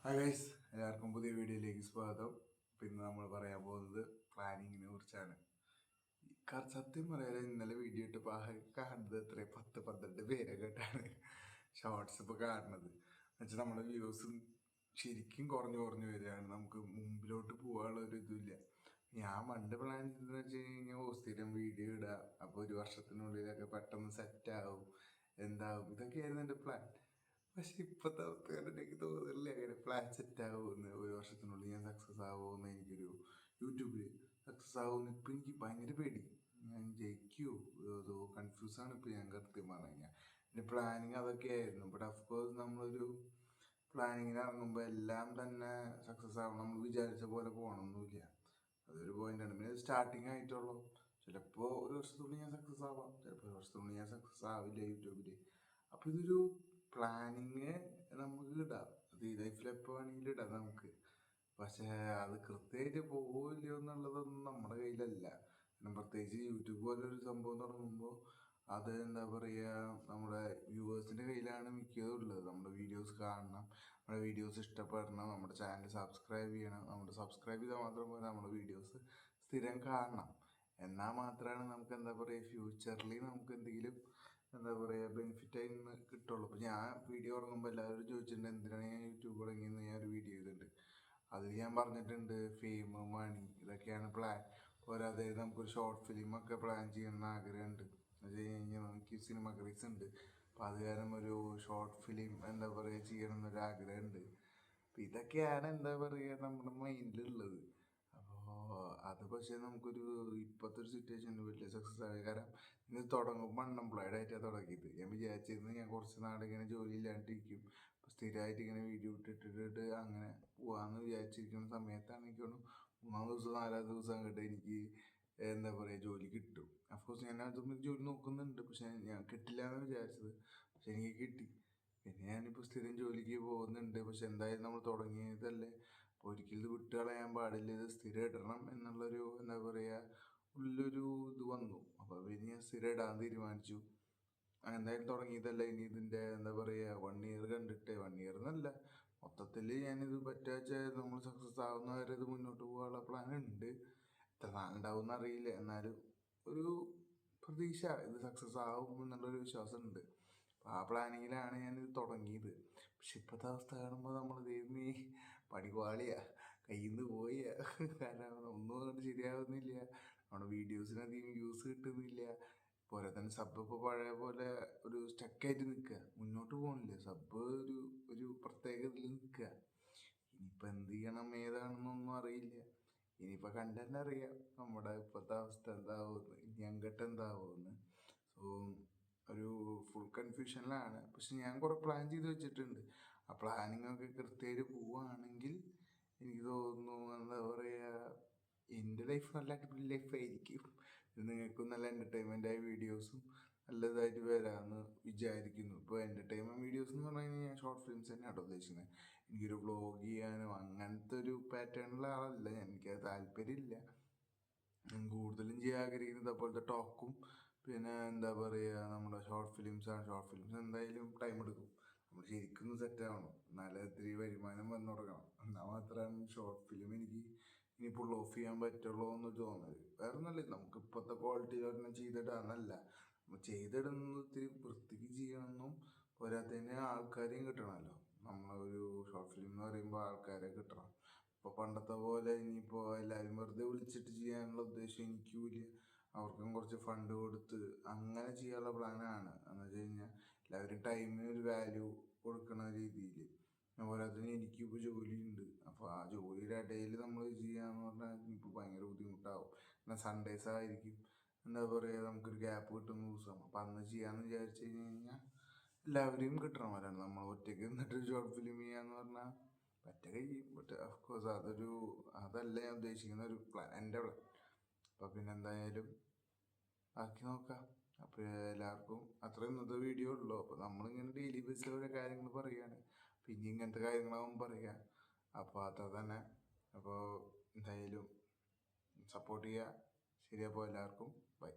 Hi guys, എല്ലാവർക്കും പുതിയ വീഡിയോയിലേക്ക് സ്വാഗതം. പിന്നെ നമ്മൾ പറയാൻ പോകുന്നത് പ്ലാനിങ്ങിനെ കുറിച്ചാണ്. സത്യം പറയാൻ ഇന്നലെ വീഡിയോ ഇട്ടപ്പോൾ കാണുന്നത് എത്ര 10-12 പേരൊക്കെ ആയിട്ടാണ് ഷോർട്സ് ഇപ്പോൾ കാണുന്നത്. എന്നുവെച്ചാൽ നമ്മുടെ വ്യൂസും ശരിക്കും കുറഞ്ഞു കുറഞ്ഞു വരികയാണ്. നമുക്ക് മുമ്പിലോട്ട് പോകാനുള്ള ഒരു ഇതില്ല. ഞാൻ പണ്ട് പ്ലാൻ ചെയ്തതെന്ന് വെച്ച് കഴിഞ്ഞാൽ സ്ഥിരം വീഡിയോ ഇടുക, അപ്പോൾ ഒരു വർഷത്തിനുള്ളിലൊക്കെ പെട്ടെന്ന് സെറ്റാവും, എന്താവും, ഇതൊക്കെയായിരുന്നു എൻ്റെ പ്ലാൻ. പക്ഷെ ഇപ്പോഴത്തെ അവസ്ഥ കണ്ടിട്ട് എനിക്ക് തോന്നുന്നില്ല അങ്ങനെ പ്ലാൻ സെറ്റ് ആകുമെന്ന്. ഒരു വർഷത്തിനുള്ളിൽ ഞാൻ സക്സസ് ആകുമെന്ന് എനിക്കൊരു യൂട്യൂബിൽ സക്സസ് ആകുമെന്ന് ഇപ്പം എനിക്ക് ഭയങ്കര പേടി. ഞാൻ ജയിക്കുമോ അതോ കൺഫ്യൂസാണ് ഇപ്പം ഞാൻ കൃത്യം പറഞ്ഞു കഴിഞ്ഞാൽ. എൻ്റെ പ്ലാനിങ് അതൊക്കെ ആയിരുന്നു. ബട്ട് അഫ്കോഴ്സ് നമ്മളൊരു പ്ലാനിങ്ങിന് ഇറങ്ങുമ്പോൾ എല്ലാം തന്നെ സക്സസ് ആവണം നമ്മൾ വിചാരിച്ച പോലെ പോകണമെന്നില്ല. അതൊരു പോയിന്റാണ്. പിന്നെ സ്റ്റാർട്ടിങ് ആയിട്ടുള്ളൂ. ചിലപ്പോൾ ഒരു വർഷത്തിനുള്ളിൽ ഞാൻ സക്സസ് ആവാം, ചിലപ്പോൾ ഒരു വർഷത്തിനുള്ളിൽ ഞാൻ സക്സസ് ആവില്ല യൂട്യൂബിൽ. അപ്പോൾ ഇതൊരു പ്ലാനിങ് നമുക്ക് ഇടാം, അത് ഈ ലൈഫിൽ എപ്പോൾ വേണമെങ്കിലും ഇടാം നമുക്ക്. പക്ഷേ അത് കൃത്യമായിട്ട് പോവില്ലയോ എന്നുള്ളതൊന്നും നമ്മുടെ കയ്യിലല്ല. പിന്നെ പ്രത്യേകിച്ച് യൂട്യൂബ് പോലൊരു സംഭവം തുടങ്ങുമ്പോൾ അത് എന്താ പറയുക, നമ്മുടെ വ്യൂവേഴ്സിൻ്റെ കയ്യിലാണ് മിക്കതും ഉള്ളത്. നമ്മുടെ വീഡിയോസ് കാണണം, നമ്മുടെ വീഡിയോസ് ഇഷ്ടപ്പെടണം, നമ്മുടെ ചാനൽ സബ്സ്ക്രൈബ് ചെയ്യണം. നമ്മുടെ സബ്സ്ക്രൈബ് ചെയ്താൽ മാത്രം പോലെ നമ്മുടെ വീഡിയോസ് സ്ഥിരം കാണണം. എന്നാൽ മാത്രമാണ് നമുക്ക് എന്താ പറയുക ഫ്യൂച്ചറിൽ നമുക്ക് എന്തെങ്കിലും എന്താ പറയുക ബെനിഫിറ്റായി നിന്ന് കിട്ടുള്ളൂ. അപ്പോൾ ഞാൻ വീഡിയോ തുടങ്ങുമ്പോൾ എല്ലാവരും ചോദിച്ചിട്ടുണ്ട് എന്തിനാണ് ഞാൻ യൂട്യൂബ് തുടങ്ങിയെന്ന്. ഞാൻ ഒരു വീഡിയോ ചെയ്തിട്ടുണ്ട്, അതിൽ ഞാൻ പറഞ്ഞിട്ടുണ്ട് ഫെയിം, മണി ഇതൊക്കെയാണ് പ്ലാൻ. പോരാതെ നമുക്കൊരു ഷോർട്ട് ഫിലിമൊക്കെ പ്ലാൻ ചെയ്യണമെന്ന് ആഗ്രഹമുണ്ട്. അത് കഴിഞ്ഞാൽ എനിക്ക് സിനിമ ക്രേസ് ഉണ്ട്. അപ്പോൾ അത് കാരണം ഒരു ഷോർട്ട് ഫിലിം എന്താ പറയുക ചെയ്യണം എന്നൊരു ആഗ്രഹമുണ്ട്. അപ്പം ഇതൊക്കെയാണ് എന്താ പറയുക നമ്മുടെ മൈൻഡിലുള്ളത്. അപ്പോൾ അത് പക്ഷേ നമുക്കൊരു ഇപ്പോഴത്തെ ഒരു സിറ്റുവേഷനിൽ വലിയ സക്സസ് ആയ കാരണം ഇത് തുടങ്ങുമ്പോൾ അൺഎംപ്ലോയിഡ് ആയിട്ടാണ് തുടങ്ങിയത്. ഞാൻ വിചാരിച്ചിരുന്നു ഞാൻ കുറച്ച് നാളിങ്ങനെ ജോലി ഇല്ലാണ്ടിരിക്കും, അപ്പോൾ സ്ഥിരമായിട്ട് ഇങ്ങനെ വീഡിയോ ഇട്ടിട്ടിട്ട് അങ്ങനെ പോകാമെന്ന് വിചാരിച്ചിരിക്കുന്ന സമയത്താണ് എനിക്ക് തോന്നുന്നു 3 ദിവസം 4 ദിവസം കിട്ടും എനിക്ക് എന്താ പറയുക ജോലി കിട്ടും. അഫ്കോഴ്സ് ഞാൻ അതും ജോലി നോക്കുന്നുണ്ട്, പക്ഷേ ഞാൻ കിട്ടില്ല എന്ന് വിചാരിച്ചത്, പക്ഷെ എനിക്ക് കിട്ടി. പിന്നെ ഞാനിപ്പോൾ സ്ഥിരം ജോലിക്ക് പോകുന്നുണ്ട്. പക്ഷെ എന്തായാലും നമ്മൾ തുടങ്ങിയതല്ലേ, അപ്പോൾ ഒരിക്കലും ഇത് വിട്ട് കളയാൻ പാടില്ല, ഇത് സ്ഥിരം ഇടണം എന്നുള്ളൊരു എന്താ പറയുക ഉള്ളൊരു ഇത് വന്നു. അപ്പോൾ പിന്നെ ഞാൻ സ്ഥിരം ഇടാൻ തീരുമാനിച്ചു. എന്തായാലും തുടങ്ങിയതല്ല, ഇനി ഇതിൻ്റെ എന്താ പറയുക 1 ഇയർ കണ്ടിട്ട്, 1 ഇയർ എന്നല്ല, മൊത്തത്തിൽ ഞാനിത് പറ്റാച്ച നമ്മൾ സക്സസ് ആവുന്നവരെ ഇത് മുന്നോട്ട് പോകാനുള്ള പ്ലാൻ ഉണ്ട്. എത്ര നാളുണ്ടാവും അറിയില്ല, എന്നാലും ഒരു പ്രതീക്ഷ ഇത് സക്സസ് ആവും എന്നുള്ളൊരു വിശ്വാസമുണ്ട്. അപ്പോൾ ആ പ്ലാനിങ്ങിലാണ് ഞാനിത് തുടങ്ങിയത്. പക്ഷെ ഇപ്പോഴത്തെ അവസ്ഥ കാണുമ്പോൾ നമ്മൾ ദൈവമേ പണിപാളിയാ, കയ്യിൽ നിന്ന് പോയ. കാരണം ഒന്നും അങ്ങോട്ട് ശരിയാവുന്നില്ല, നമ്മുടെ വീഡിയോസിനധികം വ്യൂസ് കിട്ടുന്നില്ല. പോരാ തന്നെ സബ് ഇപ്പോൾ പഴയ പോലെ ഒരു സ്റ്റക്കായിട്ട് നിൽക്കുക, മുന്നോട്ട് പോകുന്നില്ല. സബ് ഒരു ഒരു പ്രത്യേക ഇതിൽ നിൽക്കുക. ഇനിയിപ്പോൾ എന്ത് ചെയ്യണം ഏതാണെന്നൊന്നും അറിയില്ല. ഇനിയിപ്പോൾ കണ്ടന്നെ അറിയാം നമ്മുടെ ഇപ്പോഴത്തെ അവസ്ഥ എന്താവുമെന്ന്, ഇനി അങ്ങോട്ട് എന്താവുമെന്ന്. സോ ഒരു ഫുൾ കൺഫ്യൂഷനിലാണ്. പക്ഷെ ഞാൻ കുറേ പ്ലാൻ ചെയ്ത് വെച്ചിട്ടുണ്ട്. ആ പ്ലാനിങ്ങൊക്കെ കൃത്യമായിട്ട് പോവുകയാണെങ്കിൽ എനിക്ക് തോന്നുന്നു എന്താ പറയുക എൻ്റെ ലൈഫ് നല്ല അടിപൊളി ലൈഫായിരിക്കും. നിങ്ങൾക്കും നല്ല എൻ്റർടൈൻമെൻറ്റായ വീഡിയോസും നല്ലതായിട്ട് വരാമെന്ന് വിചാരിക്കുന്നു. ഇപ്പോൾ എൻ്റർടൈൻമെൻറ്റ് വീഡിയോസ് എന്ന് പറഞ്ഞു കഴിഞ്ഞാൽ ഞാൻ ഷോർട്ട് ഫിലിംസ് തന്നെയാണ് ഉദ്ദേശിക്കുന്നത്. എനിക്കൊരു വ്ളോഗ് ചെയ്യാനോ അങ്ങനത്തെ ഒരു പാറ്റേണിലുള്ള ആളല്ല ഞാൻ, എനിക്കത് താല്പര്യമില്ല. കൂടുതലും ചെയ്യാൻ ആഗ്രഹിക്കുന്നത് അതുപോലത്തെ ടോക്കും പിന്നെ എന്താ പറയുക നമ്മുടെ ഷോർട്ട് ഫിലിംസാണ്. ഷോർട്ട് ഫിലിംസ് എന്തായാലും ടൈം എടുക്കും, നമ്മൾ ശരിക്കും സെറ്റ് ആവണം, എന്നാലേ ഇത്തിരി വരുമാനം വന്നു തുടങ്ങണം. എന്നാൽ മാത്രമാണ് ഷോർട്ട് ഫിലിം എനിക്ക് ഇനി പുൾ ഓഫ് ചെയ്യാൻ പറ്റുള്ളൂ എന്ന് തോന്നുന്നത്. വേറെ ഒന്നല്ല, നമുക്ക് ഇപ്പോഴത്തെ ക്വാളിറ്റിയിൽ ഒരെണ്ണം ചെയ്തിടാന്നല്ല, നമ്മൾ ചെയ്തിടുന്നത് ഇത്തിരി വൃത്തിക്ക് ചെയ്യണമെന്നും പോരാത്തതിന് ആൾക്കാരെയും കിട്ടണമല്ലോ. നമ്മളൊരു ഷോർട്ട് ഫിലിം എന്ന് പറയുമ്പോൾ ആൾക്കാരെ കിട്ടണം. ഇപ്പോൾ പണ്ടത്തെ പോലെ ഇനിയിപ്പോൾ എല്ലാവരും വെറുതെ വിളിച്ചിട്ട് ചെയ്യാനുള്ള ഉദ്ദേശം എനിക്കുമില്ല. അവർക്കും കുറച്ച് ഫണ്ട് കൊടുത്ത് അങ്ങനെ ചെയ്യാനുള്ള പ്ലാനാണ്. എന്ന് വെച്ച് കഴിഞ്ഞാൽ എല്ലാവരും ടൈമിന് ഒരു വാല്യൂ കൊടുക്കുന്ന രീതിയിൽ. അതുപോലെ തന്നെ എനിക്കിപ്പോൾ ജോലിയുണ്ട്, അപ്പോൾ ആ ജോലിയുടെ ഇടയിൽ നമ്മൾ ചെയ്യാന്ന് പറഞ്ഞാൽ ഇപ്പോൾ ഭയങ്കര ബുദ്ധിമുട്ടാവും. എന്നാൽ സൺഡേസ് ആയിരിക്കും എന്താ പറയുക നമുക്കൊരു ഗ്യാപ്പ് കിട്ടുന്ന ദിവസം, അപ്പോൾ അന്ന് ചെയ്യാമെന്ന് വിചാരിച്ചു കഴിഞ്ഞാൽ എല്ലാവരെയും കിട്ടണമല്ലാണ്. നമ്മൾ ഒറ്റയ്ക്ക് നിന്നിട്ട് ഷോർട്ട് ഫിലിം ചെയ്യാന്ന് പറഞ്ഞാൽ പറ്റ കഴിയും. ബട്ട് അഫ്കോഴ്സ് അതല്ല ഞാൻ ഉദ്ദേശിക്കുന്ന ഒരു പ്ലാൻ, എൻ്റെ പ്ലാൻ. അപ്പോൾ പിന്നെ എന്തായാലും ആക്കി നോക്കാം. അപ്പോൾ എല്ലാവർക്കും അത്ര ഇന്നത്തെ വീഡിയോ ഉള്ളൂ. അപ്പോൾ നമ്മളിങ്ങനെ ഡെയിലി ബേസിൽ ഓരോ കാര്യങ്ങൾ പറയുകയാണ്, പിന്നെ ഇങ്ങനത്തെ കാര്യങ്ങളാവും പറയുക. അപ്പോൾ അത്ര തന്നെ. അപ്പോൾ എന്തായാലും സപ്പോർട്ട് ചെയ്യുക. ശരി, അപ്പോൾ എല്ലാവർക്കും ബൈ.